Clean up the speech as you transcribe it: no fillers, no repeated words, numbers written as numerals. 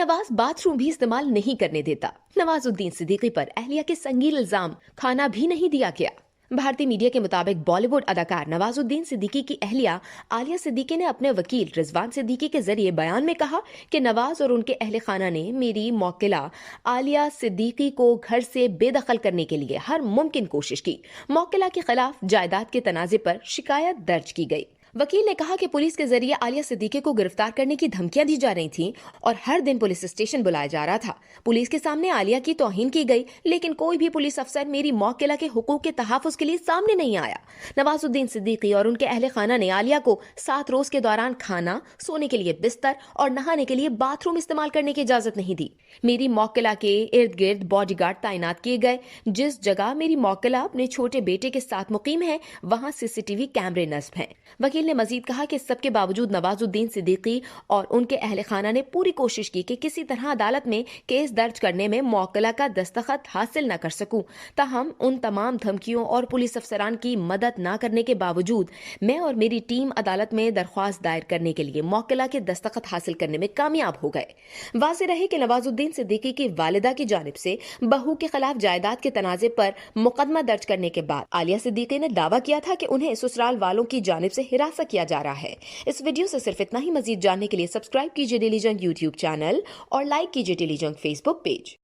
Nawaz bathroom भी इस्तेमाल नहीं करने देता। नवाजुद्दीन सिद्दीकी पर अहलिया के संगीन इल्जाम, खाना भी नहीं दिया गया। भारतीय मीडिया के मुताबिक बॉलीवुड अदाकार नवाजुद्दीन सिद्दीकी की अहलिया आलिया सिद्दीकी ने अपने वकील रिजवान सिद्दीकी के जरिए बयान में कहा कि नवाज और उनके अहले खाना ने मेरी मौकिला आलिया सिद्दीकी को घर से बेदखल करने के लिए हर मुमकिन कोशिश की। मौकिला के खिलाफ जायदाद के तनाजे पर शिकायत दर्ज की गई। वकील ने कहा कि पुलिस के जरिए आलिया सिद्दीकी को गिरफ्तार करने की धमकियां दी जा रही थीं और हर दिन पुलिस स्टेशन बुलाया जा रहा था। पुलिस के सामने आलिया की तौहीन की गई, लेकिन कोई भी पुलिस अफसर मेरी मौकिला के हुकूक के तहफ़्फ़ुज़ के लिए सामने नहीं आया। नवाजुद्दीन सिद्दीकी और उनके अहले खाना ने आलिया को 7 रोज के दौरान खाना, सोने के लिए बिस्तर और नहाने के लिए बाथरूम इस्तेमाल करने की इजाजत नहीं दी। मेरी मौकिला के इर्द गिर्द बॉडीगार्ड तैनात किए गए। जिस जगह मेरी मौकिला अपने छोटे बेटे के साथ मुकीम है, वहां CCTV कैमरे नस्ब हैं। वकील ने मजीद कहा कि सबके बावजूद नवाजुद्दीन सिद्दीकी और उनके अहले खाना ने पूरी कोशिश की कि किसी तरह अदालत में केस दर्ज करने में मौकिला का दस्तखत हासिल न कर सकूं। ताहम उन तमाम धमकियों और पुलिस अफसरान की मदद न करने के बावजूद मैं और मेरी टीम अदालत में दरख्वास्त दायर करने के लिए मौकिला के दस्तखत हासिल करने में कामयाब हो गए। वाज़ेह रहे कि नवाजुद्दीन सिद्दीकी की वालिदा की जानिब से बहू के खिलाफ जायदाद के तनाजे पर मुकदमा दर्ज करने के बाद आलिया सिद्दीकी ने दावा किया था कि उन्हें ससुराल वालों की जानिब से हिरासत किया जा रहा है। इस वीडियो से सिर्फ इतना ही। मजीद जानने के लिए सब्सक्राइब कीजिए डेली जंग YouTube चैनल और लाइक कीजिए डेली जंग Facebook पेज।